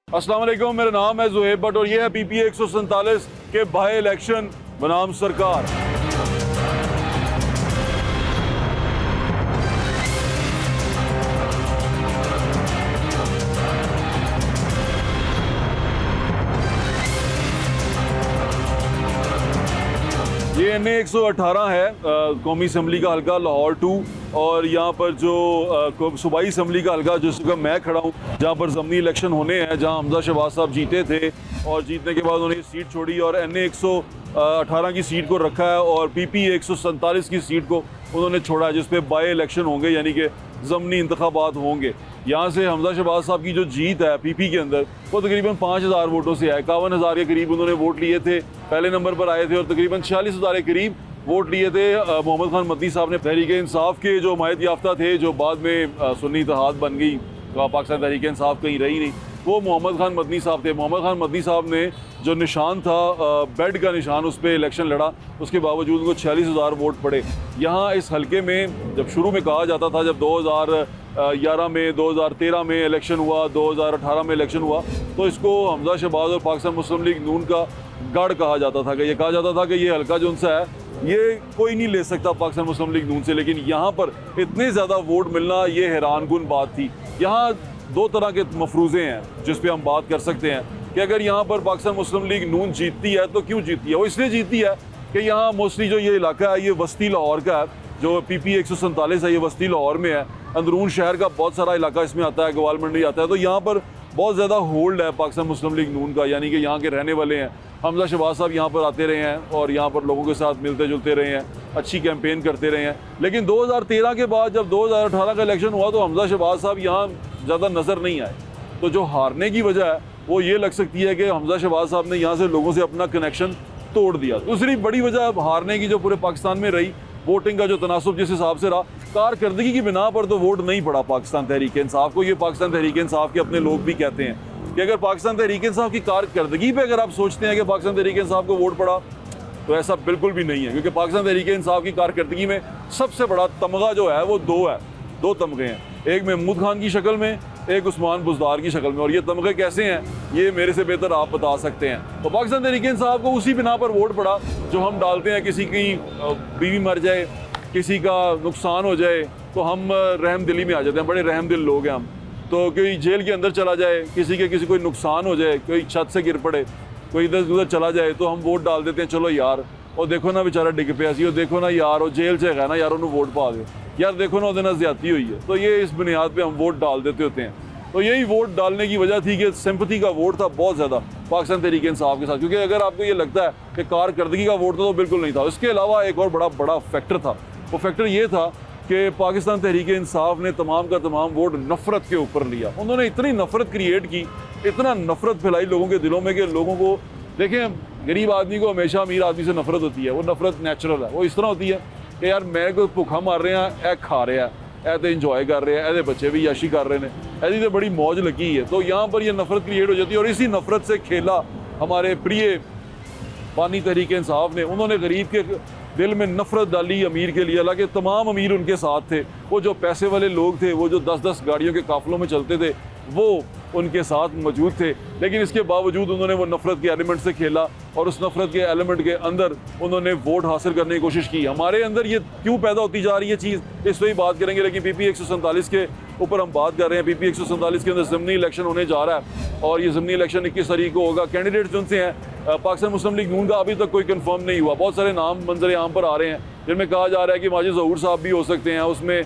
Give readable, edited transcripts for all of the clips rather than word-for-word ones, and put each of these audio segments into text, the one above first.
अस्सलाम वालेकुम, मेरा नाम है ज़ुहैब भट्ट और ये है PPA 147 के बाई इलेक्शन बनाम सरकार। ये NA 118 है, कौमी असम्बली का हल्का लाहौर 2 और यहाँ पर जो सूबाई असम्बली का हल्का जिसका मैं खड़ा हूँ, जहाँ पर ज़मनी इलेक्शन होने हैं, जहाँ हमजा शहबाज साहब जीते थे और जीतने के बाद उन्हें सीट छोड़ी और NA 118 की सीट को रखा है और PPA 147 की सीट को उन्होंने छोड़ा है, जिस पे बाई इलेक्शन होंगे, यानी कि ज़मनी इंतखाबात होंगे। यहाँ से हमजा शहबाज साहब की जो जीत है PP के अंदर वो तकरीबन 5000 वोटों से है। 51,000 के करीब उन्होंने वोट लिए थे, पहले नंबर पर आए थे और तकरीबन 46,000 के करीब वोट लिए थे मोहम्मद खान मदनी साहब ने। तहरीक इंसाफ के जो हमायत याफ्ता थे, जो बाद में सुन्नी इत्तेहाद बन गई, पाकिस्तान तहरीक इंसाफ कहीं रही नहीं, वो मोहम्मद खान मदनी साहब थे। मोहम्मद खान मदनी साहब ने जो निशान था बेड का निशान, उस पर इलेक्शन लड़ा, उसके बावजूद उनको 46,000 वोट पड़े। यहाँ इस हलके में जब शुरू में कहा जाता था, जब 2011 में, 2013 में इलेक्शन हुआ, 2018 में इलेक्शन हुआ, तो इसको हमजा शहबाज और पाकिस्तान मुस्लिम लीग नून का गढ़ कहा जाता था। कि ये कहा जाता था कि ये हलका जो उनसा है ये कोई नहीं ले सकता पाकिस्तान मुस्लिम लीग नून से। लेकिन यहाँ पर इतने ज़्यादा वोट मिलना ये हैरानकुन बात थी। यहाँ दो तरह के मफरूज़े हैं जिस पे हम बात कर सकते हैं कि अगर यहाँ पर पाकिस्तान मुस्लिम लीग नून जीतती है तो क्यों जीतती है। वो इसलिए जीतती है कि यहाँ मोस्टली जो ये इलाका है ये वस्ती लाहौर का है, जो PPA 147 है ये वस्ती लाहौर में है। अंदरून शहर का बहुत सारा इलाका इसमें आता है, गवाल मंडी आता है, तो यहाँ पर बहुत ज़्यादा होल्ड है पाकिस्तान मुस्लिम लीग नून का, यानी कि यहाँ के रहने वाले हैं। हमजा शहबाज साहब यहाँ पर आते रहे हैं और यहाँ पर लोगों के साथ मिलते जुलते रहे हैं, अच्छी कैंपेन करते रहे हैं। लेकिन 2013 के बाद जब 2018 का इलेक्शन हुआ तो हमजा शहबाज साहब यहाँ ज़्यादा नज़र नहीं आए। तो जो हारने की वजह है वो ये लग सकती है कि हमजा शहबाज साहब ने यहाँ से लोगों से अपना कनेक्शन तोड़ दिया। दूसरी बड़ी वजह हारने की जो पूरे पाकिस्तान में रही, वोटिंग का जो तनासुब जिस हिसाब से रहा, कारकर्दगी की बिना पर तो वोट नहीं पड़ा पाकिस्तान तहरीक इंसाफ को। ये पाकिस्तान तहरीक इंसाफ के अपने लोग भी कहते हैं कि अगर पाकिस्तान तहरीक इंसाफ की कारकर्दगी पे अगर आप सोचते हैं कि पाकिस्तान तहरीक इंसाफ को वोट पड़ा, तो ऐसा बिल्कुल भी नहीं है। क्योंकि पाकिस्तान तहरीक इंसाफ की कारकर्दगी में सबसे बड़ा तमगा जो है वो दो तमगे हैं, एक महमूद खान की शक्ल में, एक उस्मान बुज़दार की शक्ल में। और ये तमगे कैसे हैं ये मेरे से बेहतर आप बता सकते हैं। तो पाकिस्तान तहरीक इंसाफ को उसी बिना पर वोट पड़ा जो हम डालते हैं, किसी की बीवी मर जाए, किसी का नुकसान हो जाए तो हम रहम दिली में आ जाते हैं, बड़े रहम दिल लोग हैं हम। तो कोई जेल के अंदर चला जाए, किसी कोई नुकसान हो जाए, कोई छत से गिर पड़े, कोई इधर उधर चला जाए, तो हम वोट डाल देते हैं, चलो यार और देखो ना बेचारा डिग पिया सी, और देखो ना यार और जेल से है ना यार उन्होंने वोट पा दे, यार देखो ना उसके नाल ज़्यादती हुई है। तो ये इस बुनियाद पे हम वोट डाल देते होते हैं। तो यही वोट डालने की वजह थी कि सिंपैथी का वोट था बहुत ज़्यादा पाकिस्तान तहरीक इंसाफ के साथ। क्योंकि अगर आपको ये लगता है कि कारकर्दगी का वोट था तो बिल्कुल नहीं था। इसके अलावा एक और बड़ा फैक्टर था, वो फैक्टर ये था कि पाकिस्तान तहरीक इंसाफ ने तमाम का तमाम वोट नफ़रत के ऊपर लिया। उन्होंने इतनी नफ़रत क्रिएट की, इतना नफ़रत फैलाई लोगों के दिलों में कि लोगों को, देखें गरीब आदमी को हमेशा अमीर आदमी से नफ़रत होती है, वो नफ़रत नेचुरल है। वो इस तरह होती है कि यार मेरे को भुखा मार रहे हैं, ए खा रहे हैं, ए तो इंजॉय कर रहे हैं, ए बच्चे भी याशी कर रहे हैं, ऐसी तो बड़ी मौज लगी है। तो यहाँ पर ये नफ़रत क्रिएट हो जाती है और इसी नफ़रत से खेला हमारे प्रिय पानी तहरीक इंसाफ ने। उन्होंने गरीब के दिल में नफ़रत डाली अमीर के लिए। हालांकि तमाम अमीर उनके साथ थे, वो जो पैसे वाले लोग थे, वो जो 10-10 गाड़ियों के काफ़िलों में चलते थे, वो उनके साथ मौजूद थे। लेकिन इसके बावजूद उन्होंने वो नफ़रत के एलिमेंट से खेला और उस नफ़रत के एलिमेंट के अंदर उन्होंने वोट हासिल करने की कोशिश की। हमारे अंदर ये क्यों पैदा होती जा रही है चीज़, इस पर ही बात करेंगे। लेकिन PPA 147 के ऊपर हम बात कर रहे हैं। PPA 147 के अंदर ज़मनी इलेक्शन होने जा रहा है और ये ज़मनी इलेक्शन 21 तारीख को होगा। कैंडिडेट जो से हैं पाकिस्तान मुस्लिम लीग नून का अभी तक कोई कंफर्म नहीं हुआ। बहुत सारे नाम मंजर आम पर आ रहे हैं जिनमें कहा जा रहा है कि माजिद ज़हूर साहब भी हो सकते हैं, उसमें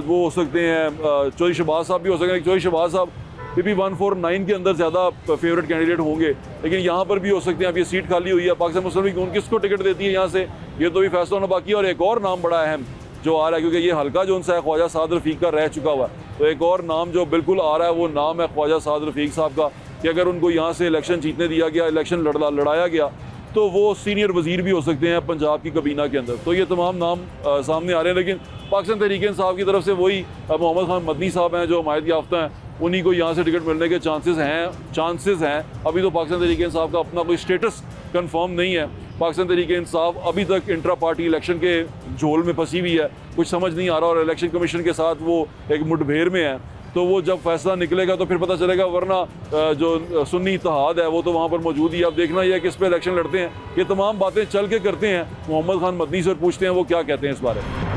वो हो सकते हैं चौधरी शहबाज साहब भी हो सकते हैं। चौधरी शहबाज साहब PP 149 के अंदर ज़्यादा फेवरेट कैंडिडेट होंगे, लेकिन यहाँ पर भी हो सकते हैं। अब ये सीट खाली हुई है, पाकिस्तान मुस्लिम लीग नून किसको टिकट देती है यहाँ से, ये तो भी फैसला होना बाकी है। और एक और नाम बड़ा अहम जो आ रहा है, क्योंकि ये हल्का जो उनसा है ख्वाजा साद रफ़ीक का रह चुका हुआ है, तो एक और नाम जो बिल्कुल आ रहा है वो नाम है ख्वाजा साद रफ़ीक साहब का, कि अगर उनको यहाँ से इलेक्शन जीतने दिया गया, इलेक्शन लड़ाया गया, तो वो सीनियर वज़ीर भी हो सकते हैं पंजाब की kabina के अंदर। तो ये तमाम नाम सामने आ रहे हैं। लेकिन पाकिस्तान तहरीक इंसाफ की तरफ से वही मोहम्मद खान मदनी साहब हैं जो हमायत याफ्ता हैं, उन्हीं को यहाँ से टिकट मिलने के चांसेस हैं। अभी तो पाकिस्तान तहरीक इंसाफ का अपना कोई स्टेटस कंफर्म नहीं है। पाकिस्तान तहरीक इंसाफ अभी तक इंट्रा पार्टी इलेक्शन के झोल में फंसी हुई है, कुछ समझ नहीं आ रहा और इलेक्शन कमीशन के साथ वो एक मुठभेड़ में है। तो वो जब फैसला निकलेगा तो फिर पता चलेगा, वरना जो सुन्नी इत्तेहाद है वो तो वहाँ पर मौजूद ही। अब देखना यह है किस पे इलेक्शन लड़ते हैं। ये तमाम बातें चल के करते हैं। मोहम्मद खान मदनी से पूछते हैं वो क्या कहते हैं इस बारे में।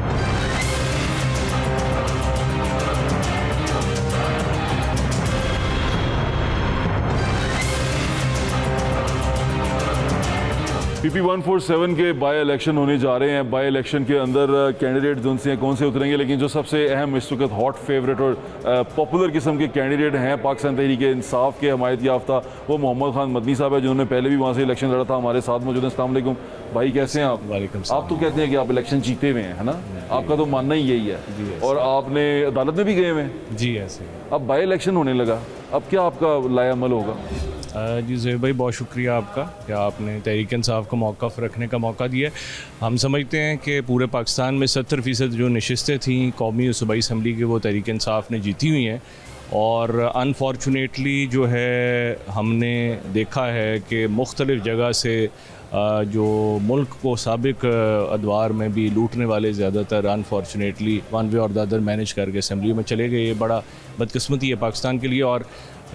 PP 147 के बाई इलेक्शन होने जा रहे हैं। बाई इलेक्शन के अंदर कैंडिडेट उनसे हैं कौन से उतरेंगे, लेकिन जो सबसे अहम इस वक्त हॉट फेवरेट और पॉपुलर किस्म के कैंडिडेट हैं पाकिस्तान तहरीक इंसाफ के हमायत याफ्ता, वो मोहम्मद खान मदनी साहब है, जिन्होंने पहले भी वहाँ से इलेक्शन लड़ा था। हमारे साथ मौजूद हैं। अस्सलाम वालेकुम भाई, कैसे हैं आप? आप तो कहते हैं कि आप इलेक्शन जीते हुए हैं, है ना? आपका तो मानना ही यही है। और आपने अदालत में भी गए हुए हैं जी? ऐसे अब बाई इलेक्शन होने लगा, अब क्या आपका लाएअमल होगा? जी ज़ुहैब भाई, बहुत शुक्रिया आपका कि आपने तहरीक इंसाफ को मौक़िफ़ रखने का मौका दिया। हम समझते हैं कि पूरे पाकिस्तान में 70% जो नशिस्तें थीं कौमी और सूबाई असम्बली की, वो तहरीक इंसाफ ने जीती हुई हैं। और अनफॉर्चुनेटली जो है हमने देखा है कि मुख्तलिफ़ जगह से जो मुल्क को साबिक अदवार में भी लूटने वाले ज़्यादातर अनफॉर्चुनेटली वन वे और द अदर मैनेज करके असम्बली में चले गए। ये बड़ा बदकिस्मती है पाकिस्तान के लिए। और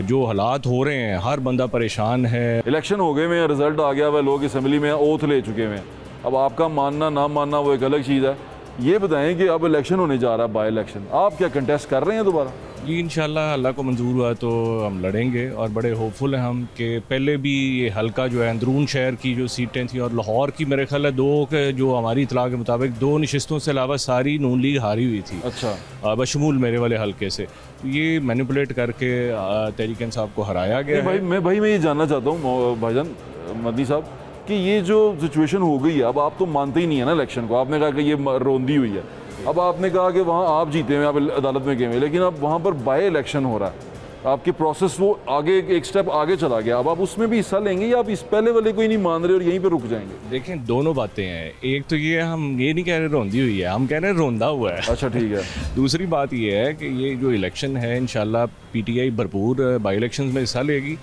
जो हालात हो रहे हैं, हर बंदा परेशान है। इलेक्शन हो गए में रिजल्ट आ गया हुआ, लोग असम्बली में ओथ ले चुके हैं। अब आपका मानना ना मानना वो एक अलग चीज़ है। ये बताएं कि अब इलेक्शन होने जा रहा है, बाई इलेक्शन, आप क्या कंटेस्ट कर रहे हैं दोबारा? जी इंशाल्लाह अल्लाह को मंजूर हुआ तो हम लड़ेंगे और बड़े होपफुल हैं हम कि पहले भी ये हल्का जो है अंदरून शहर की जो सीटें थी और लाहौर की, मेरे ख्याल है दो के जो हमारी इतला के मुताबिक 2 नशिस्तों से अलावा सारी नून लीग हारी हुई थी। अच्छा। बशमूल मेरे वाले हल्के से। तो ये मैनिपुलेट करके तहरीक इंसाफ को हराया गया है। भाई मैं ये जानना चाहता हूँ भाईजान मदनी साहब कि ये जो सिचुएशन हो गई है, अब आप तो मानते ही नहीं है ना इलेक्शन को। आपने कहा कि ये रोंदी हुई है। अब आपने कहा कि वहाँ आप जीते हुए, आप अदालत में गए हुए, लेकिन अब वहाँ पर बाई इलेक्शन हो रहा है। आपके प्रोसेस वो आगे एक स्टेप आगे चला गया। अब आप उसमें भी हिस्सा लेंगे या आप इस पहले वाले को ही नहीं मान रहे और यहीं पे रुक जाएंगे? देखें, दोनों बातें हैं। एक तो ये हम ये नहीं कह रहे रोंदी हुई है, हम कह रहे हैं रोंदा हुआ है। अच्छा ठीक है। दूसरी बात ये है कि ये जो इलेक्शन है इंशाल्लाह PTI भरपूर बाई इलेक्शन में हिस्सा लेगी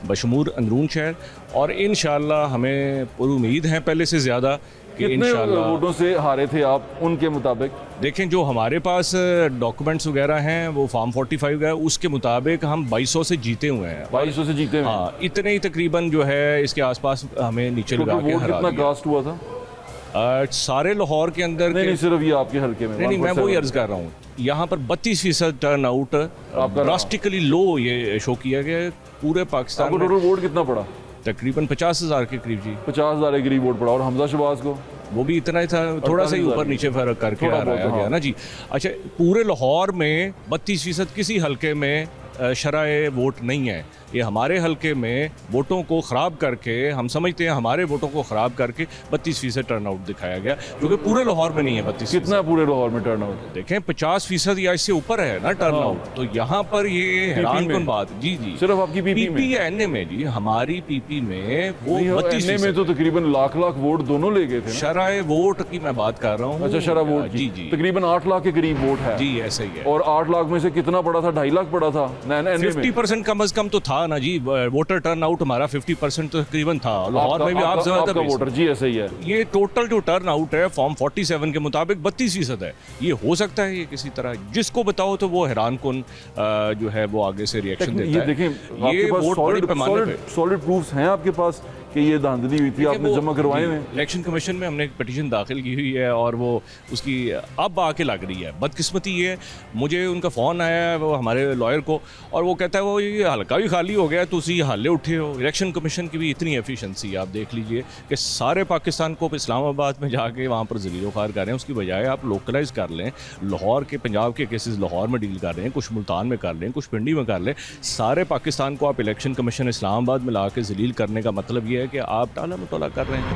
बशमूल अंदरून शहर। और इंशाल्लाह हमें पूरी उम्मीद है पहले से ज़्यादा कि इंशाल्लाह। वोटों से हारे थे आप उनके मुताबिक? देखें, जो हमारे पास डॉक्यूमेंट्स वगैरह हैं वो फॉर्म 45 है, उसके मुताबिक हम 2200 से जीते हुए हैं। 2200 से जीते हुए? हाँ, इतने ही तकरीबन जो है इसके आसपास हमें नीचे लगा के हरा कितना कास्ट हुआ था? सारे लाहौर के अंदर नहीं, सिर्फ ये आपके हल्के में? नहीं, मैं वही अर्ज कर रहा हूँ। यहाँ पर 32% टर्न आउट ड्रास्टिकली लो ये शो किया गया पूरे पाकिस्तान में। टोटल वोट कितना पड़ा? तकरीबन 50,000 के करीब। जी 50,000 के करीब वोट पड़ा। और हमजा शहबाज को? वो भी इतना ही था, थोड़ा सा ही ऊपर नीचे फर्क करके हराया गया ना जी। अच्छा, पूरे लाहौर में 32% किसी हल्के में शराए वोट नहीं है। ये हमारे हल्के में वोटों को ख़राब करके, हम समझते हैं हमारे वोटों को ख़राब करके 32% टर्नआउट दिखाया गया, जो कि पूरे लाहौर में नहीं है। 32 कितना पूरे लाहौर में टर्नआउट? देखें 50% या इससे ऊपर है ना टर्नआउट। तो यहाँ पर ये हैरानकुन बात। जी जी, सिर्फ आपकी PP में जी, हमारी PP में वो 32 में तो तकरीबन लाख वोट दोनों ले गए थे। शराए वोट की मैं बात कर रहा हूँ। अच्छा, शराए वोट? जी जी, तकरीबन 8 लाख के करीब वोट है। जी ऐसे ही है। और 8 लाख में से कितना पड़ा था? 2.5 लाख पड़ा था। 50% कम अज कम तो था ना जी। वोटर टर्नआउट हमारा 50% तो तकरीबन था। लाहौर में भी आप ज़्यादा वोटर। जी ऐसे ही है। ये टोटल जो टर्नआउट है फॉर्म 47 के मुताबिक 32% है। ये हो सकता है ये किसी तरह जिसको बताओ तो वो हैरानकुन जो है वो आगे से रिएक्शन देता है। ये देखें, आपके पास सॉलिड प्रूफ्स हैं आपके पास कि ये धांधली हुई थी, आपने जमा करवाए हैं? इलेक्शन कमीशन में हमने एक पिटीशन दाखिल की हुई है और वो उसकी अब आके लग रही है। बदकिस्मती ये, मुझे उनका फ़ोन आया है वो हमारे लॉयर को, और वो कहता है वो ये हल्का भी खाली हो गया, तुसी हाले उठे हो। इलेक्शन कमीशन की भी इतनी एफिशिएंसी आप देख लीजिए कि सारे पाकिस्तान को इस्लामाबाद में जाके वहाँ पर ज़लील ख़ार कर रहे हैं। उसकी बजाय आप लोकलाइज कर लें, लाहौर के, पंजाब के केसेस लाहौर में डील कर रहे हैं, कुछ मुल्तान में कर लें, कुछ पिंडी में कर लें। सारे पाकिस्तान को आप इलेक्शन कमीशन इस्लामाबाद में ला के ज़लील करने का मतलब ये है कि आप टाला मटोला कर रहे हैं।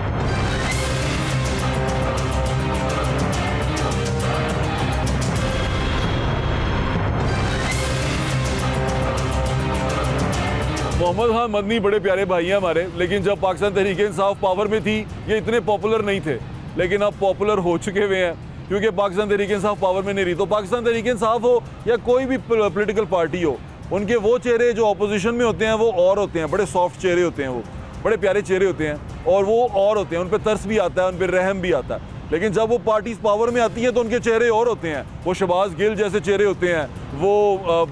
मोहम्मद खान मदनी बड़े प्यारे भाई हैं हमारे, लेकिन जब पाकिस्तान तहरीक इंसाफ पावर में थी ये इतने पॉपुलर नहीं थे, लेकिन अब पॉपुलर हो चुके हुए हैं क्योंकि पाकिस्तान तहरीक इंसाफ पावर में नहीं रही। तो पाकिस्तान तहरीक इंसाफ हो या कोई भी पॉलिटिकल पार्टी हो, उनके वो चेहरे जो अपोजिशन में होते हैं वो और होते हैं, बड़े सॉफ्ट चेहरे होते हैं, वो बड़े प्यारे चेहरे होते हैं और वो और होते हैं, उन पर तरस भी आता है, उन पर रहम भी आता है। लेकिन जब वो पार्टीज पावर में आती हैं तो उनके चेहरे और होते हैं, वो शहबाज गिल जैसे चेहरे होते हैं, वो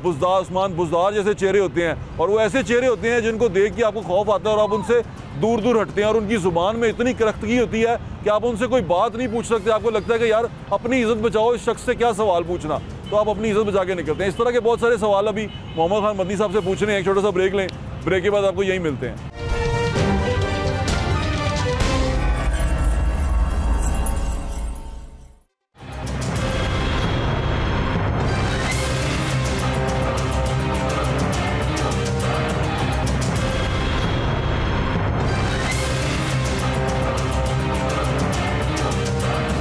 उस्मान बुज़दार जैसे चेहरे होते हैं, और वो ऐसे चेहरे होते हैं जिनको देख के आपको खौफ आता है और आप उनसे दूर दूर हटते हैं, और उनकी ज़ुबान में इतनी करख्तगी होती है कि आप उनसे कोई बात नहीं पूछ सकते। आपको लगता है कि यार अपनी इज़्ज़त बचाओ, इस शख्स से क्या सवाल पूछना, तो आप अपनी इज़्ज़त बचा के निकलते हैं। इस तरह के बहुत सारे सवाल अभी मोहम्मद खान मदनी साहब से पूछने हैं। एक छोटा सा ब्रेक लें, ब्रेक के बाद आपको यही मिलते हैं।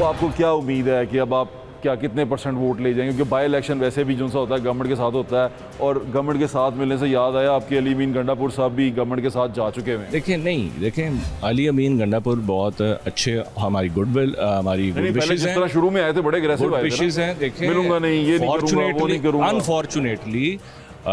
आपको क्या उम्मीद है कि अब आप क्या कितने % वोट ले जाएंगे? क्योंकि बाई इलेक्शन वैसे भी जो सा होता है गवर्नमेंट के साथ होता है, और गवर्नमेंट के साथ मिलने से याद आया आपके अली अमीन गंडापुर साहब भी गवर्नमेंट के साथ जा चुके हैं। देखें अली अमीन गंडापुर बहुत अच्छे, हमारी गुडविल, हमारी गुड विशेस हैं। शुरू में आए थे बड़े अग्रेसिव आए थे, देखें मिलूंगा नहीं, ये नहीं करूंगा, वो नहीं करूंगा। अनफॉर्चुनेटली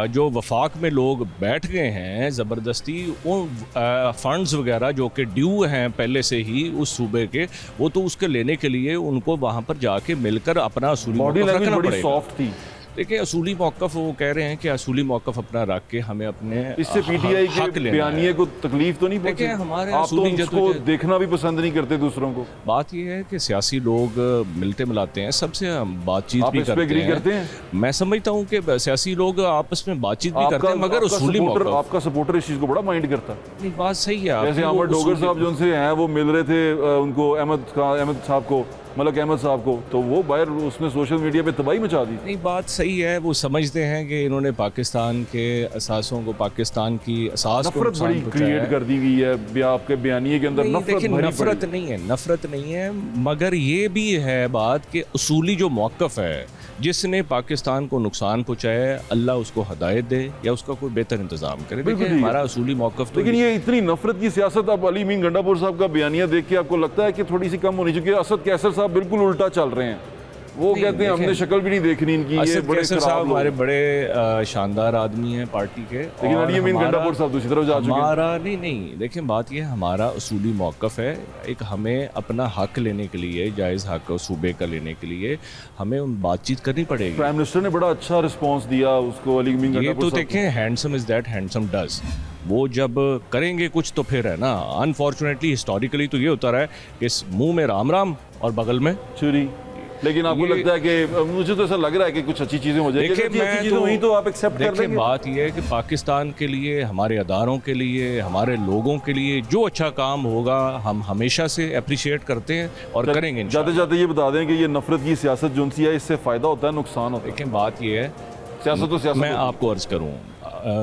जो वफाक में लोग बैठ गए हैं ज़बरदस्ती, वो फंड्स वगैरह जो कि ड्यू हैं पहले से ही उस सूबे के, वो तो उसके लेने के लिए उनको वहाँ पर जाके मिलकर अपना असूली मौक़िफ़ रखना पड़ेगा। सॉफ्ट थी। देखिए असूली मौक़िफ़, वो कह रहे हैं कि असूली मौक़िफ़ अपना रख के हमें अपने इससे पीटीआई के बयानिए को तकलीफ तो नहीं पहुंची? हमारे आप तो उसको देखना भी पसंद नहीं करते दूसरों को। बात यह है कि सियासी लोग मिलते मिलाते हैं, सबसे बातचीत भी करते हैं। मैं समझता हूँ कि सियासी लोग आपस में बातचीत भी करते हैं, मगर असूली मौक़िफ़ आपका सपोर्टर इस चीज़ को बड़ा माइंड करता है। नहीं, बात सही है। जैसे अहमद डोगर साहब जो उनसे हैं, वो मिल रहे थे उनको अहमद साहब को, मलक अहमद साहब को, तो वो बाहर उसने सोशल मीडिया पे तबाही मचा दी। नहीं, बात सही है, वो समझते हैं कि इन्होंने पाकिस्तान के असासों को, पाकिस्तान की असास को नफरत बड़ी क्रिएट कर दी गई है आपके बयानिए के अंदर। नफरत नहीं है, मगर ये भी है बात कि उसूली जो मौक़िफ़ है, जिसने पाकिस्तान को नुकसान पहुँचाया, अल्लाह उसको हदायत दे या उसका कोई बेहतर इंतजाम करे। देखिए हमारा उसूली मौक़िफ़। लेकिन ये इतनी नफरत की सियासत, अब अली अमीन गंडापुर साहब का बयानिया देख के आपको लगता है कि थोड़ी सी कम होनी चाहिए? असद कैसर साहब बिल्कुल उल्टा चल रहे हैं, वो कहते हैं हमने शक्ल भी नहीं देखनी इनकी, ये बड़े साहब हमारे बड़े शानदार आदमी हैं पार्टी के, लेकिन अली अमीन गंडापुर साहब दूसरी तरफ जा चुके हैं। हमारा नहीं, देखिए बात ये हमारा उसूली मौक़िफ़ है, एक हमें अपना हक लेने के लिए, जायज़ हक सूबे का लेने के लिए हमें उन बातचीत करनी पड़ेगी। प्राइम मिनिस्टर ने बड़ा अच्छा रिस्पॉन्स दिया उसको, अली अमीन गंडापुर साहब। तो देखें, handsome is that handsome does, वो जब करेंगे कुछ तो फिर है ना। अनफॉर्चुनेटली हिस्टोरिकली तो ये होता रहा है कि मुंह में राम राम और बगल में छुरी। लेकिन आपको लगता है कि, मुझे तो ऐसा लग रहा है कि कुछ अच्छी चीज़ें हो जाएंगी, तो आप एक्सेप्ट कर लेंगे? बात यह है कि पाकिस्तान के लिए, हमारे अदारों के लिए, हमारे लोगों के लिए जो अच्छा काम होगा हम हमेशा से अप्रिशिएट करते हैं और करेंगे। जाते जाते ये बता दें कि ये नफरत की सियासत जो सी है, इससे फ़ायदा होता है, नुकसान होता है? लेकिन बात यह है, सियासत तो सियासत। मैं आपको अर्ज़ करूँ,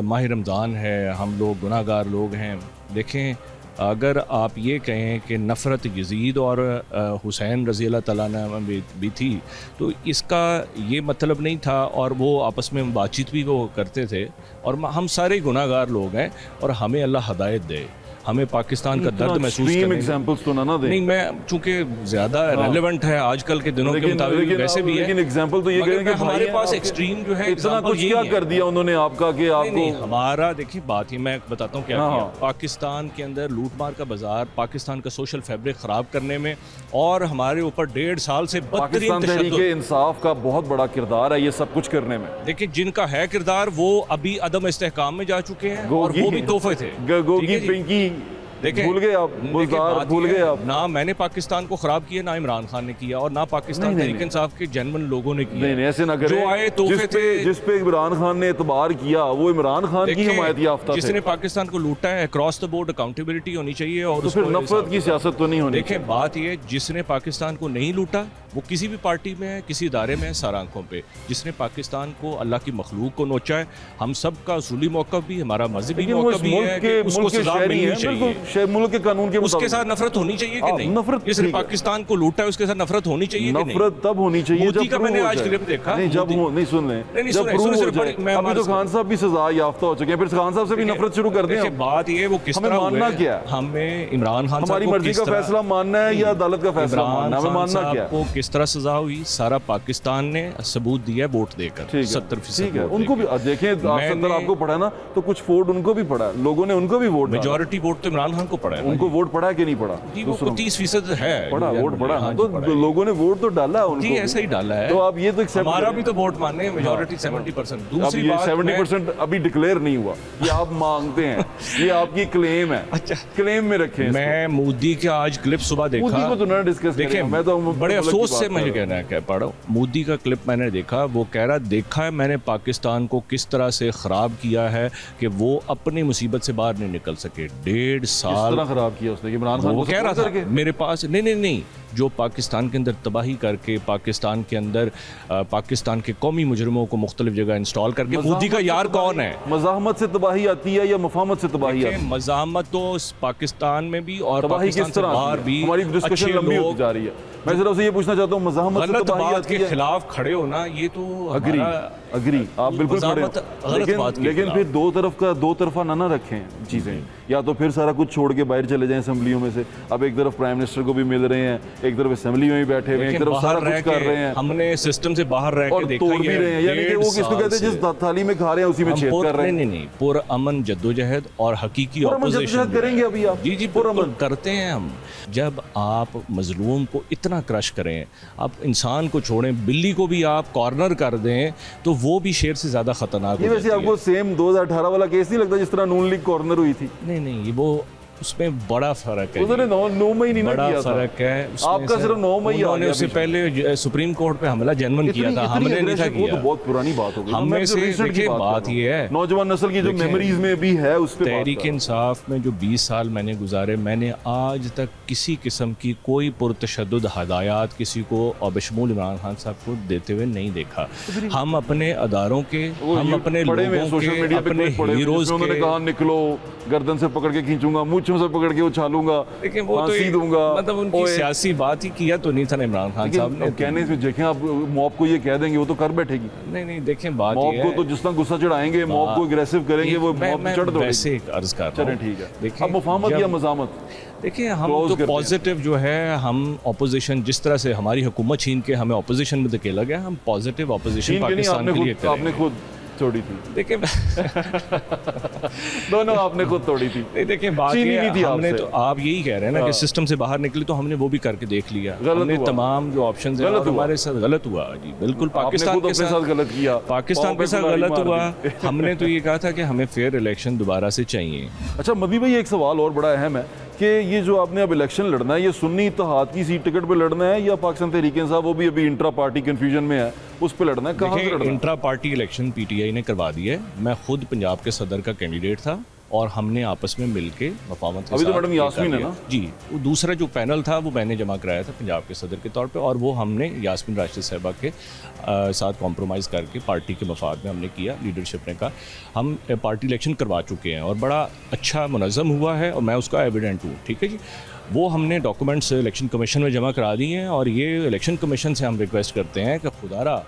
माह रमज़ान है, हम लोग गुनाहगार लोग हैं। देखें, अगर आप ये कहें कि नफ़रत यज़ीद और हुसैन रज़ी अल्लाह तआला अन्हु भी थी, तो इसका ये मतलब नहीं था, और वो आपस में बातचीत भी वो करते थे, और हम सारे गुनाहगार लोग हैं, और हमें अल्लाह हदायत दे, हमें पाकिस्तान का दर्द महसूस करने। एग्जांपल्स तो ना दें। नहीं, मैं चूंकि ज़्यादा रेलेवेंट है आजकल के दिनों के मुताबिक वैसे भी है, लेकिन एग्जांपल तो ये करें कि हमारे पास एक्सट्रीम जो है, इतना कुछ क्या कर दिया उन्होंने आपका कि आपको? हमारा देखिए बात, ये मैं बताता हूँ क्या किया। पाकिस्तान के अंदर लूट मार का बाजार, पाकिस्तान का सोशल फैब्रिक ख़राब करने में, और हमारे ऊपर 1.5 साल से पाकिस्तान तहरीके इंसाफ का बहुत बड़ा किरदार है ये सब कुछ करने में। देखिए, जिनका है किरदार वो अभी अदम इस्तेहकाम में जा चुके हैं, और वो भी तोहफे थे। गोगी पिंकी देखिए, भूल गए आप, भूल गए आप। ना मैंने पाकिस्तान को खराब किया, ना इमरान खान ने किया, और ना पाकिस्तान तहरीक इंसाफ के जेन्युइन लोगों ने किया। नहीं, ऐसे ना करें। जो आए तोहफे थे, जिस पे इमरान खान ने एतबार किया, वो इमरान खान की हिमायत याफ्ता थे। जिसने पाकिस्तान को लूटा है, अक्रॉस द बोर्ड अकाउंटेबिलिटी होनी चाहिए, और तो फिर नफरत की सियासत तो नहीं होनी। देखिए, बात ये, जिसने पाकिस्तान को नहीं लूटा वो किसी भी पार्टी में है, किसी इदारे में है, सर आंखों पे। जिसने पाकिस्तान को, अल्लाह की मखलूक को नोचा है, हम सब का उसूली मौक़िफ़ भी, हमारा मज़हबी मौक़िफ़ भी है कि उसको सज़ा मिलनी चाहिए, मुल्क के कानून के उसके साथ नफरत होनी चाहिए कि नहीं? नफरत, जिसने पाकिस्तान को लूटा है उसके साथ नफरत होनी चाहिए कि नहीं? नफरत तब होनी चाहिए जब, का मैंने आज क्लिप देखा, जब नहीं सुन लें, जब प्रूव हो जाए। अभी तो खान साहब भी सजा याफ्ता हो चुके हैं, फिर खान साहब से भी नफरत शुरू कर दें। बात ये, वो किस तरह मानना क्या है? हमें इमरान खान, हमारी मर्जी का फैसला मानना है या अदालत का फैसला मानना है? हमें मानना क्या है? किस तरह सजा हुई, सारा पाकिस्तान ने सबूत दिया है वोट देकर, 70% उनको भी देखें, 70 आपको पड़ा ना, तो कुछ वोट उनको भी पड़ा, लोगों ने उनको भी वोट, मेजॉरिटी वोट तो इमरान खान को पड़ा है। उनको वोट पड़ा कि नहीं पड़ा? जी, वो 30% है पड़ा, वोट पड़ा, तो लोगों ने वोट तो डाला उनको। जी, ऐसा ही डाला है। तो आप ये तो हमारा भी तो वोट माने, मेजॉरिटी 70%। दूसरी बात, 70% अभी डिक्लेयर नहीं हुआ, ये आप मांगते हैं, ये आपकी क्लेम है। अच्छा, क्लेम में रखें। मैं मोदी का आज क्लिप सुबह देखा, मोदी को तो ना डिस्कस देखिए, मैं तो बड़े अफसोस से मुझे कहना है, कह पढ़ो, मोदी का क्लिप मैंने देखा, वो कह रहा, देखा है मैंने पाकिस्तान को किस तरह से ख़राब किया है कि वो अपनी मुसीबत से बाहर नहीं निकल सके। 1.5 साल ख़राब किया उसने, इमरान खान वो कह रहा था मेरे पास नहीं, जो पाकिस्तान के अंदर तबाही करके, पाकिस्तान के अंदर पाकिस्तान के कौमी मुजरिमों को मुख्तलिफ जगह इंस्टॉल करके, मोदी का यार कौन है? मज़ाहमत से तबाही आती है या मफाहमत से तबाही आती है? मज़ाहमत तो पाकिस्तान में भी और पाकिस्तान से बाहर भी। हमारी डिस्कशन लंबी होती जा रही है। मैं सिर्फ से ये पूछना चाहता हूँ, मज़ाहमत से तबाही आती है के खिलाफ खड़े हो ना, ये तो अग्री आप बिल्कुल खड़े हो, लेकिन फिर दो तरफा ना रखें चीज़ें, या तो फिर सारा कुछ छोड़ के बाहर चले जाएं असेंबलियों में से। अब एक तरफ प्राइम मिनिस्टर को भी मिल रहे हैं, एक तरफ असेंबली में भी बैठे हुए हैं, एक तरफ सारा कुछ कर रहे हैं, हमने सिस्टम से बाहर रह के देखा तोड़ भी रहे हैं। यानी कि वो किसको कहते हैं, जिस थाली में खा रहे हैं उसी में छेद कर रहे हैं। नहीं, पूरा अमन जद्दोजहद और हकीकी ऑपोजिशन करेंगे अभी आप। जी, पूरा करते हैं हम। जब आप मजलूम को इतना क्रश करें, आप इंसान को छोड़ें, बिल्ली को भी आप कॉर्नर कर दें, तो वो भी शेर से ज़्यादा खतरनाक। ये वैसे आपको सेम 2018 वाला केस नहीं लगता जिस तरह नून लीग कॉर्नर हुई थी? नहीं, वो उसमें बड़ा फर्क है। उन्होंने 9 मई नहीं बड़ा किया फर्क है। आपका सिर्फ 9 मई आ गया। उससे पहले सुप्रीम कोर्ट पे हमला जनमन किया था, हमने नहीं था किया। वो तो बहुत पुरानी बात हो गई। हमें से देखिए, बात ये है, नौजवान नस्ल की जो मेमोरीज में भी है उस पे तहरीक इंसाफ में जो 20 साल मैंने गुजारे, मैंने आज तक किसी किस्म की कोई पुरतशद्दुद हदायत किसी को और बशमूल इमरान खान साहब को देते हुए नहीं देखा। हम अपने अदारों के, हम अपने लोगों के, अपने हीरोज के, कहा निकलो, गर्दन से पकड़ के खींचूंगा, मूंछों से पकड़ के उछालूंगा, लेकिन वो तो दूंगा, मतलब उनकी सियासी बात ही किया तो नहीं था ना इमरान खान साहब ने। कहने से देखें, आप मॉब को ये कह देंगे वो तो कर बैठेगी। नहीं, देखें, बात मॉब को तो जिस तरह गुस्सा चढ़ाएंगे, मॉब को एग्रेसिव करेंगे, वो मॉब चढ़ दो। वैसे एक अर्ज कर रहा हूं, ठीक है। अब मुफाहमत या मज़ामत, देखिए, हम तो पॉजिटिव जो है, हम ऑपोजिशन जिस तरह से हमारी हुकूमत छीन के हमें ऑपोजिशन में धकेला गया, हम पॉजिटिव ऑपोजिशन पाकिस्तान के लिए करेंगे। आपने खुद तोड़ी थी, देखिए दोनों आपने खुद तोड़ी थी। देखिए, बात ये थी, हमने तो, आप यही कह रहे हैं ना कि सिस्टम से बाहर निकले, तो हमने वो भी करके देख लिया। हमने तमाम जो ऑप्शंस हैं, हमारे साथ गलत हुआ। जी बिल्कुल, पाकिस्तान के साथ गलत किया, पाकिस्तान के साथ गलत हुआ। हमने तो ये कहा था कि हमें फेयर इलेक्शन दोबारा से चाहिए। अच्छा मदी भाई, एक सवाल और बड़ा अहम है कि ये जो आपने अब इलेक्शन लड़ना है, ये सुन्नी इत्तेहाद की सीट टिकट पे लड़ना है या पाकिस्तान तहरीक इंसाफ, वो भी अभी इंट्रा पार्टी कंफ्यूजन में है, उस पे लड़ना है? कहाँ से लड़ना है? इंट्रा पार्टी इलेक्शन पीटीआई ने करवा दी है। मैं खुद पंजाब के सदर का कैंडिडेट था और हमने आपस में मिलके मफाहमत। अभी तो मैडम यास्मीन है ना? जी, वो दूसरा जो पैनल था वो मैंने जमा कराया था पंजाब के सदर के तौर पे, और वो हमने यास्मीन राशिद साहिबा के साथ कॉम्प्रोमाइज़ करके पार्टी के मफाद में हमने किया। लीडरशिप ने कहा हम पार्टी इलेक्शन करवा चुके हैं और बड़ा अच्छा मुनज़्ज़म हुआ है और मैं उसका एविडेंट हूँ। ठीक है जी, वो हमने डॉक्यूमेंट्स इलेक्शन कमीशन में जमा करा दिए हैं और ये इलेक्शन कमीशन से हम रिक्वेस्ट करते हैं कि खुदारा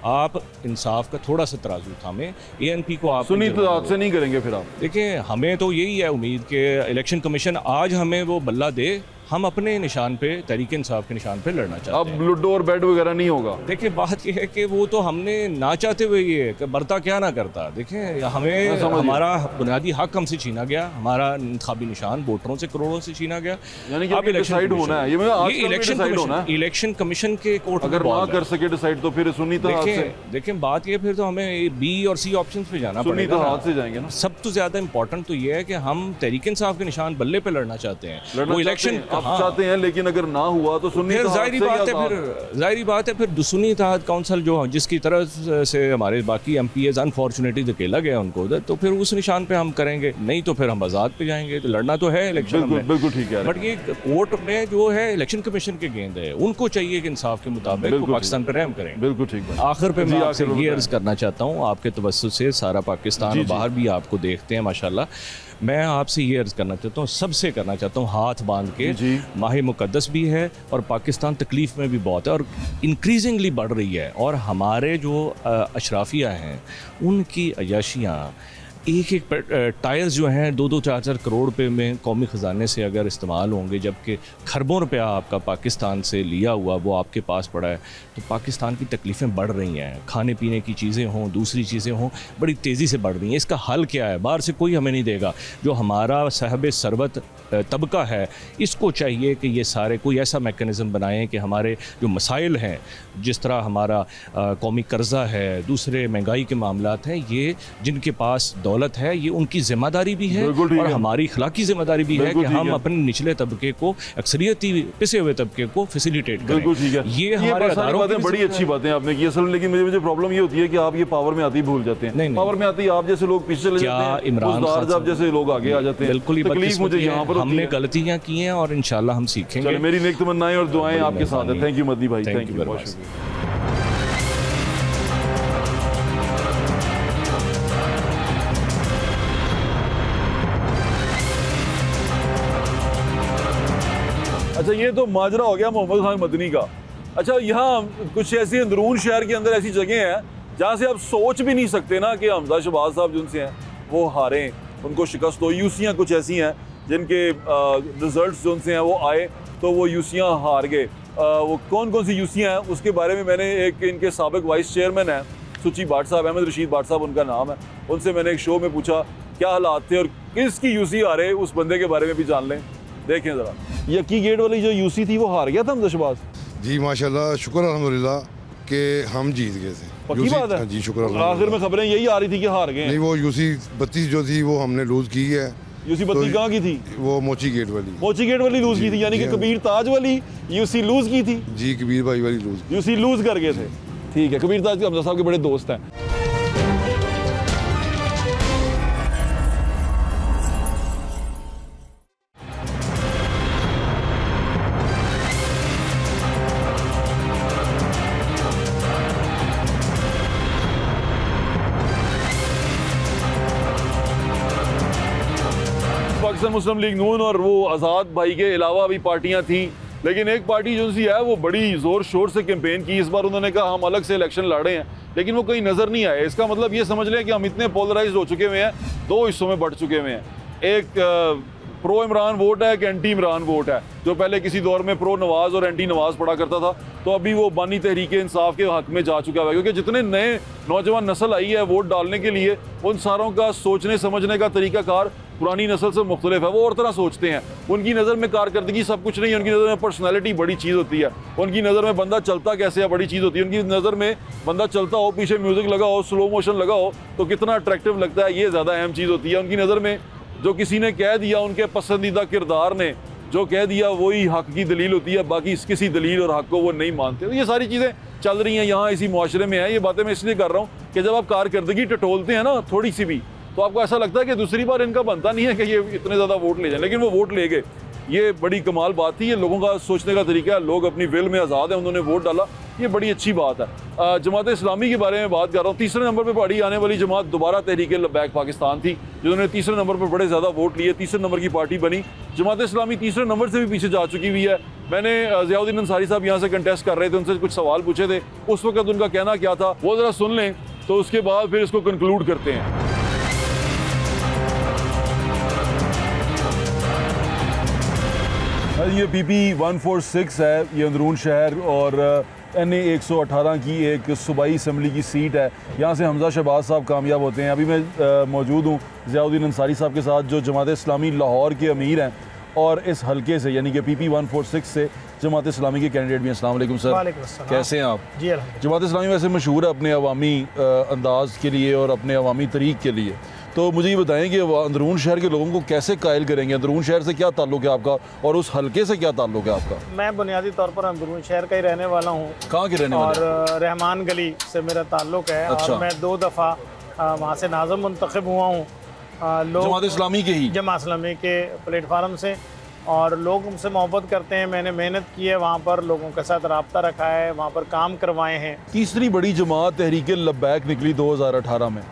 आप इंसाफ का थोड़ा सा तराजू थामें। एएनपी को आप सुनी तो आपसे नहीं करेंगे फिर आप। देखिए, हमें तो यही है उम्मीद कि इलेक्शन कमीशन आज हमें वो बल्ला दे, हम अपने निशान पे, तहरीक इंसाफ के निशान पे लड़ना चाहते हैं। अब लूडो और बैट वगैरह नहीं होगा। देखिए, बात ये है कि वो तो हमने ना चाहते हुए ये बरता क्या ना करता। देखिए, हमें हमारा बुनियादी हक हमसे छीना गया, हमारा इंतखाबी निशान वोटरों से करोड़ों से छीना गया। यानी कि अब डिसाइड होना है, ये इलेक्शन कमीशन के कोर्ट अगर ना कर सके डिसाइड तो फिर सुन्नी तो देखिए, बात ये फिर तो हमें बी और सी ऑप्शन पे जाना पड़ेगा। सुन्नी तो हाथ से जाएंगे ना। सब तो ज्यादा इंपॉर्टेंट तो ये है कि हम तहरीक इंसाफ के निशान बल्ले पे लड़ना चाहते हैं। वो इलेक्शन चाहते हैं, लेकिन अगर ना हुआ तो सुन्नी फिर जाहिर बात है फिर सुन्नी इत्तेहाद काउंसिल जो जिसकी तरफ से हमारे बाकी एमपीएस अनफॉर्चुनेटली धकेला गया उनको उधर, तो फिर उस निशान पे हम करेंगे, नहीं तो फिर हम आज़ाद पे जाएंगे। तो लड़ना तो है इलेक्शन में, बिल्कुल ठीक है। बट ये कोर्ट में जो है इलेक्शन कमीशन के गेंद है, उनको चाहिए कि इंसाफ के मुताबिक पाकिस्तान पर रहम करें। बिल्कुल ठीक है। आखिर पे मैं आपसे ये अर्ज करना चाहता हूँ, आपके तवज्जुह से सारा पाकिस्तान और बाहर भी आपको देखते हैं माशाल्लाह, मैं आपसे ये अर्ज़ करना चाहता हूँ, सबसे करना चाहता हूँ, हाथ बांध के, माह मुक़द्दस भी है और पाकिस्तान तकलीफ़ में भी बहुत है और इंक्रीजिंगली बढ़ रही है, और हमारे जो अशराफिया हैं उनकी अयाशियाँ एक एक टायर्स जो हैं 2-2 4-4 करोड़ रुपए में कौमी ख़जाने से अगर इस्तेमाल होंगे, जबकि खरबों रुपया आपका पाकिस्तान से लिया हुआ वो आपके पास पड़ा है, तो पाकिस्तान की तकलीफ़ें बढ़ रही हैं। खाने पीने की चीज़ें हों, दूसरी चीज़ें हों, बड़ी तेज़ी से बढ़ रही हैं। इसका हल क्या है? बाहर से कोई हमें नहीं देगा। जो हमारा साहब सरवत तबका है, इसको चाहिए कि ये सारे कोई ऐसा मेकनिज़म बनाएं कि हमारे जो मसाइल हैं, जिस तरह हमारा कौमी कर्ज़ा है, दूसरे महंगाई के मामलात हैं, ये जिनके पास दौलत है ये उनकी ज़िम्मेदारी भी है और हमारी अखलाकी ज़िम्मेदारी भी है कि हम अपने निचले तबके को, अक्सरियती पिसे हुए तबके को फैसिलिटेट करें। बिल्कुल ठीक है, ये हमारे बातें बड़ी अच्छी बातें आपने की असल, लेकिन मुझे प्रॉब्लम ये होती है कि आप ये पावर में आते ही भूल जाते हैं। नहीं, पावर में आते ही आप जैसे लोग पीछे चले जाते हैं, इमरान खान जैसे लोग आगे आ जाते हैं। बिल्कुल तकलीफ मुझे यहाँ पर हमने गलतियाँ की हैं और इंशाल्लाह हम सीखेंगे। मेरी नेक तमन्नाएं और दुआएं आपके साथ हैं। थैंक यू मदनी भाई, थैंक यू, बहुत शुक्रिया। अच्छा, ये तो माजरा हो गया मोहम्मद खान मदनी का। अच्छा, यहाँ कुछ ऐसी अंदरून शहर के अंदर ऐसी जगह हैं जहाँ से आप सोच भी नहीं सकते ना कि हमजा शहबाज साहब जिनसे हैं वो हारें, उनको शिकस्त हो। यूसियाँ कुछ ऐसी हैं जिनके रिजल्ट्स जो उनसे हैं वो आए तो वो यूसियाँ हार गए। वो कौन कौन सी यूसियाँ हैं उसके बारे में मैंने एक, इनके साबिक वाइस चेयरमैन हैं सुची भाट साहब, अहमद रशीद भाट साहब उनका नाम है, उनसे मैंने एक शो में पूछा क्या हालात थे और किसकी यूसी हारे, उस बंदे के बारे में भी जान लें। देखें ज़रा, यक्की गेट वाली जो यूसी थी वो हार गया था हमजा शहबाज जी। माशाल्लाह, शुक्र अल्हम्दुलिल्लाह कि हम जीत गए थे। पक्की बात है जी, शुक्र। आखिर में खबरें यही आ रही थी कि हार गए। नहीं, वो यूसी 32 जो थी वो हमने लूज की है। यूसी 32 कहाँ की थी? वो मोची गेट वाली। मोची गेट वाली लूज की थी, यानी कि कबीर ताज वाली यूसी लूज की थी। जी, कबीर भाई वाली लूज, यूसी लूज कर गए थे। ठीक है, कबीर ताज हमजा साहब के बड़े दोस्त हैं। पाकिस्तान मुस्लिम लीग नून और वो आज़ाद भाई के अलावा भी पार्टियां थी, लेकिन एक पार्टी जो सी है वो बड़ी ज़ोर शोर से कैंपेन की। इस बार उन्होंने कहा हम अलग से इलेक्शन लड़े हैं, लेकिन वो कहीं नज़र नहीं आए। इसका मतलब ये समझ लें कि हम इतने पोलराइज हो चुके हुए हैं, दो हिस्सों में बढ़ चुके हुए हैं। एक प्रो इमरान वोट है, एक एंटी इमरान वोट है। जो पहले किसी दौर में प्रो नवाज और एंटी नवाज पड़ा करता था, तो अभी वो बानी तहरीक इंसाफ के हक में जा चुका है, क्योंकि जितने नए नौजवान नस्ल आई है वोट डालने के लिए, उन सारों का सोचने समझने का तरीकाकार पुरानी नस्ल से मुख्तलिफ है। वो और तरह सोचते हैं, उनकी नज़र में कारकर्दगी सब कुछ नहीं है, उनकी नज़र में पर्सनैलिटी बड़ी चीज़ होती है, उनकी नज़र में बंदा चलता कैसे है बड़ी चीज़ होती है, उनकी नज़र में बंदा चलता हो, पीछे म्यूज़िक लगा हो, स्लो मोशन लगा हो तो कितना अट्रैक्टिव लगता है, ये ज़्यादा अहम चीज़ होती है। उनकी नज़र में जो किसी ने कह दिया, उनके पसंदीदा किरदार ने जो कह दिया, वही हक की दलील होती है, बाकी किसी दलील और हक को वो नहीं मानते। तो ये सारी चीज़ें चल रही हैं यहाँ इसी मुआशरे में है। ये बातें मैं इसलिए कर रहा हूँ कि जब आप कारकर्दगी टटोलते हैं ना थोड़ी सी भी, तो आपको ऐसा लगता है कि दूसरी बार इनका बनता नहीं है कि ये इतने ज़्यादा वोट ले जाएं, लेकिन वो वोट ले गए। ये बड़ी कमाल बात थी। ये लोगों का सोचने का तरीका है, लोग अपनी विल में आज़ाद हैं, उन्होंने वोट डाला, ये बड़ी अच्छी बात है। जमात इस्लामी के बारे में बात कर रहा हूँ। तीसरे नंबर पर पड़ी आने वाली जमात दोबारा तहरीक लब्बैक पाकिस्तान थी, जिन्होंने तीसरे नंबर पर बड़े ज़्यादा वोट लिए, तीसरे नंबर की पार्टी बनी। जमात इस्लामी तीसरे नंबर से भी पीछे जा चुकी हुई है। मैंने ज़ियाउद्दीन अंसारी साहब यहाँ से कंटेस्ट कर रहे थे, उनसे कुछ सवाल पूछे थे, उस वक्त उनका कहना क्या था वो ज़रा सुन लें, तो उसके बाद फिर इसको कंक्लूड करते हैं। ये PP 146 है, ये अंदरून शहर और NA 118 की एक सूबाई असम्बली की सीट है। यहाँ से हमजा शहबाज साहब कामयाब होते हैं। अभी मैं मौजूद हूँ ज़ियाउद्दीन अंसारी साहब के साथ, जो जमात इस्लामी लाहौर के अमीर हैं और इस हलके से यानी कि PP 146 से जमात इस्लामी के कैंडिडेट भी हैं। अस्सलाम वालेकुम सर, कैसे हैं आप? जी अल्हम्दुलिल्लाह। जमात इस्लामी वैसे मशहूर है अपने अवामी अंदाज के लिए और अपने अवामी तरीक़ के लिए, तो मुझे ये बताएं कि अंदरून शहर के लोगों को कैसे कायल करेंगे? अंदरून शहर से क्या ताल्लुक़ है आपका और उस हलके से क्या ताल्लुक़ है आपका? मैं बुनियादी तौर पर अंदरून शहर का ही रहने वाला हूँ। कहाँ के रहने वाले? और रहमान गली से मेरा ताल्लुक़ है। अच्छा। और मैं 2 दफ़ा वहाँ से नाज़िम मुंतखब हुआ हूँ। जमात इस्लामी के ही? जमात इस्लामी के प्लेटफार्म से, और लोग उनसे मोहब्बत करते हैं। मैंने मेहनत की है, वहाँ पर लोगों के साथ रब्ता रखा है, वहाँ पर काम करवाए हैं। तीसरी बड़ी जमात तहरीक लब्बैक निकली 2018 में,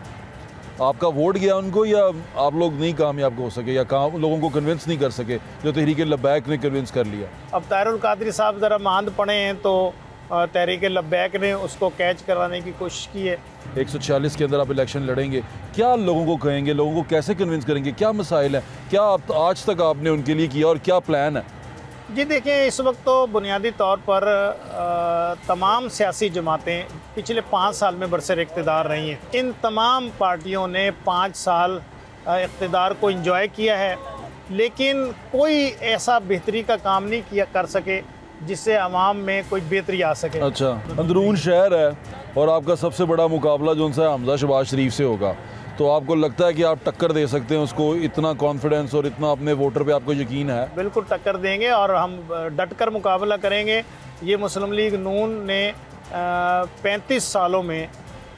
आपका वोट गया उनको या आप लोग नहीं कामयाब हो सके या लोगों को कन्विंस नहीं कर सके जो तहरीक लब्बैक ने कन्विंस कर लिया? अब ताहिरुल कादरी साहब ज़रा मांद पड़े हैं, तो तहरीक लब्बैक ने उसको कैच करवाने की कोशिश की है। 146 के अंदर आप इलेक्शन लड़ेंगे, क्या लोगों को कहेंगे, लोगों को कैसे कन्विंस करेंगे, क्या मसाइल हैं, क्या आज तक आपने उनके लिए किया और क्या प्लान है? जी देखिए, इस वक्त तो बुनियादी तौर पर तमाम सियासी जमातें पिछले 5 साल में बरसर इक़्तिदार रही हैं। इन तमाम पार्टियों ने 5 साल इक़्तिदार को इंजॉय किया है, लेकिन कोई ऐसा बेहतरी का काम नहीं किया कर सके जिससे आवाम में कोई बेहतरी आ सके। अच्छा, अंदरून शहर है और आपका सबसे बड़ा मुकाबला जो उनसे हमजा शहबाज शरीफ से होगा, तो आपको लगता है कि आप टक्कर दे सकते हैं उसको? इतना कॉन्फिडेंस और इतना अपने वोटर पे आपको यकीन है? बिल्कुल टक्कर देंगे और हम डट कर मुकाबला करेंगे। ये मुस्लिम लीग नून ने 35 सालों में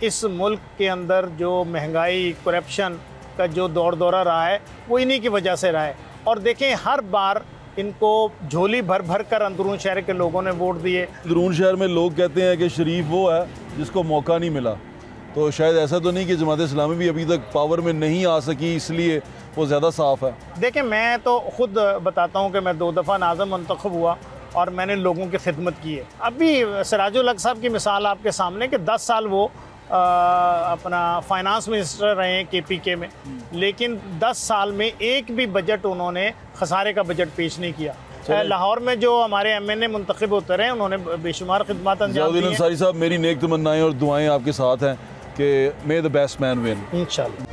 इस मुल्क के अंदर जो महंगाई, करप्शन का जो दौर दौरा रहा है वो इन्हीं की वजह से रहा है। और देखें, हर बार इनको झोली भर भर कर अंदरून शहर के लोगों ने वोट दिए। अंदरून शहर में लोग कहते हैं कि शरीफ वो है जिसको मौका नहीं मिला, तो शायद ऐसा तो नहीं कि जमात इस्लामी भी अभी तक पावर में नहीं आ सकी इसलिए वो ज़्यादा साफ़ है? देखें, मैं तो ख़ुद बताता हूँ कि मैं 2 दफ़ा नाज़िम मुंतखब हुआ और मैंने लोगों की खिदमत की है। अभी सिराजुल हक साहब की मिसाल आपके सामने कि 10 साल वो अपना फाइनेंस मिनिस्टर रहे हैं KPK में, लेकिन 10 साल में एक भी बजट उन्होंने खसारे का बजट पेश नहीं किया। लाहौर में जो हमारे MNA मुंतखब होते रहे उन्होंने बेशुमार खिदमत अंजाम दी हैं। अंसारी साहब, मेरी नेक तमन्नाएं और दुआएं आपके साथ हैं कि मे द बेस्ट मैन विन इंशाल्लाह।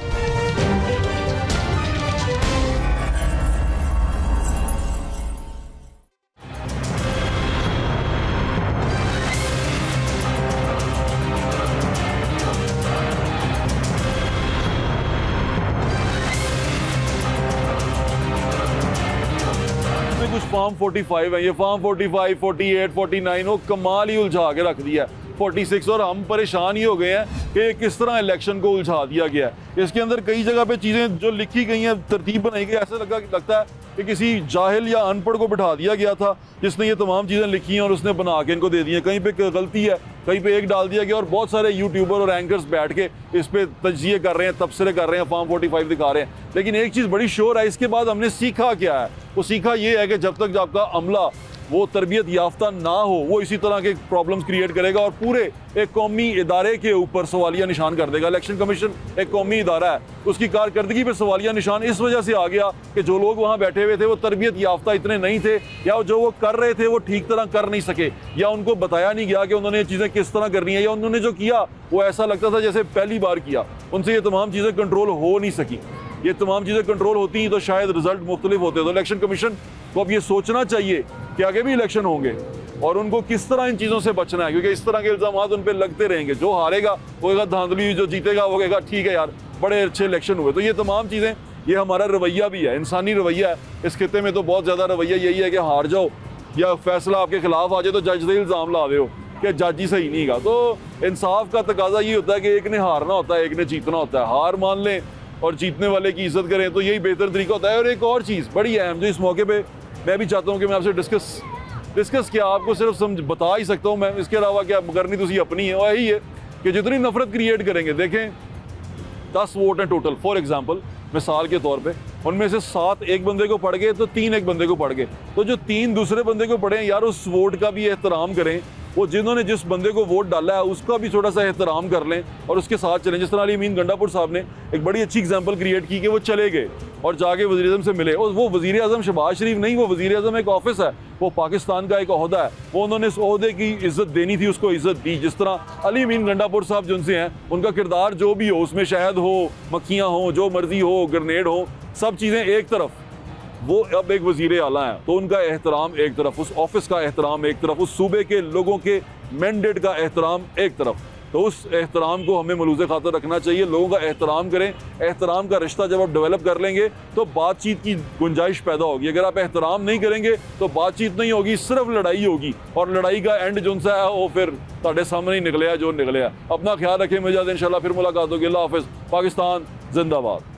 कुछ फार्म 45 है, ये फार्म 45, 48, 49 वो कमाल ही उलझा के रख दिया है। 46 और हम परेशान ही हो गए हैं कि किस तरह इलेक्शन को उलझा दिया गया है। इसके अंदर कई जगह पे चीज़ें जो लिखी गई हैं, तरतीब बनाई गई, ऐसा लगता है कि किसी जाहिल या अनपढ़ को बिठा दिया गया था जिसने ये तमाम चीज़ें लिखी हैं और उसने बना के इनको दे दी हैं। कहीं पे गलती है, कहीं पे एक डाल दिया गया और बहुत सारे यूट्यूबर और एंकर्स बैठ के इस पर तज्जिए कर रहे हैं, तबसरे कर रहे हैं, फार्म 45 दिखा रहे हैं। लेकिन एक चीज़ बड़ी श्योर है, इसके बाद हमने सीखा क्या है? वो सीखा ये है कि जब तक आपका अमला वो तरबियत याफ्ता ना हो, वो इसी तरह के प्रॉब्लम्स क्रिएट करेगा और पूरे एक कौमी इदारे के ऊपर सवालिया निशान कर देगा। इलेक्शन कमीशन एक कौमी इदारा है, उसकी कारकर्दगी पर सवालिया निशान इस वजह से आ गया कि जो लोग वहाँ बैठे हुए थे वो तरबियत याफ्ता इतने नहीं थे, या जो वो कर रहे थे वो ठीक तरह कर नहीं सके, या उनको बताया नहीं गया कि उन्होंने ये चीज़ें किस तरह करनी है, या उन्होंने जो किया वो ऐसा लगता था जैसे पहली बार किया। उनसे ये तमाम चीज़ें कंट्रोल हो नहीं सकी। ये तमाम चीज़ें कंट्रोल होती तो शायद रिजल्ट मुख्तलिफ होते। तो इलेक्शन कमीशन को अब ये सोचना चाहिए कि आगे भी इलेक्शन होंगे और उनको किस तरह इन चीज़ों से बचना है, क्योंकि इस तरह के इल्ज़ाम उन पर लगते रहेंगे। जो हारेगा वो कहेगा धांधली, जो जीतेगा वो कहेगा ठीक है यार बड़े अच्छे इलेक्शन हुए। तो ये तमाम चीज़ें, ये हमारा रवैया भी है, इंसानी रवैया है। इस खिते में तो बहुत ज़्यादा रवैया यही है कि हार जाओ या फैसला आपके खिलाफ आ जाए तो जज से इल्ज़ाम ला दे हो कि जज ही सही नहीं गा। तो इंसाफ का तकाजा ये होता है कि एक ने हारना होता है, एक ने जीतना होता है। हार मान लें और जीतने वाले की इज्जत करें, तो यही बेहतर तरीका होता है। और एक और चीज़ बड़ी अहम जो इस मौके पे मैं भी चाहता हूँ कि मैं आपसे डिस्कस किया, आपको सिर्फ बता ही सकता हूँ मैं, इसके अलावा क्या करनी तो अपनी है। और यही है कि जितनी नफरत क्रिएट करेंगे, देखें 10 वोट हैं टोटल, फॉर एग्जाम्पल मिसाल के तौर पे, उनमें से 7 एक बंदे को पड़ गए तो 3 एक बंदे को पड़ गए, तो जो 3 दूसरे बंदे को पड़े यार उस वोट का भी एहतराम करें। वो जिन्होंने जिस बंदे को वोट डाला है उसका भी थोड़ा सा एहतराम कर लें और उसके साथ चलें। जिस तरह अली अमीन गंडापुर साहब ने एक बड़ी अच्छी एग्जांपल क्रिएट की कि वो चले गए और जाके वज़ीर-ए-आज़म से मिले। और वो वज़ीर-ए-आज़म शहबाज शरीफ नहीं, वो वज़ीर-ए-आज़म एक ऑफिस है, वो पाकिस्तान का एक ओहदा है। वो उन्होंने इस ओहदे की इज्जत देनी थी, उसको इज्जत दी। जिस तरह अली अमीन गंडापुर साहब जिनसे हैं, उनका किरदार जो भी हो, उसमें शहद हो, मक्खियाँ हों, जो मर्जी हो, ग्रेनेड हो, सब चीज़ें एक तरफ, वो अब एक वज़ीर आला हैं तो उनका एहतराम एक तरफ, उस ऑफिस का एहतराम एक तरफ, उस सूबे के लोगों के मैंडेट का एहतराम एक तरफ। तो उस एहतराम को हमें मलूज़े खातर रखना चाहिए, लोगों का एहतराम करें। एहतराम का रिश्ता जब आप डेवलप कर लेंगे तो बातचीत की गुंजाइश पैदा होगी। अगर आप एहतराम नहीं करेंगे तो बातचीत नहीं होगी, सिर्फ लड़ाई होगी, और लड़ाई का एंड जो सा है वो फिर ਤੁਹਾਡੇ सामने ही निकले जो निकले। अपना ख्याल रखें, मिल जाते इंशाल्लाह, फिर मुलाकात होगी। अल्लाह हाफ़िज़। पाकिस्तान जिंदाबाद।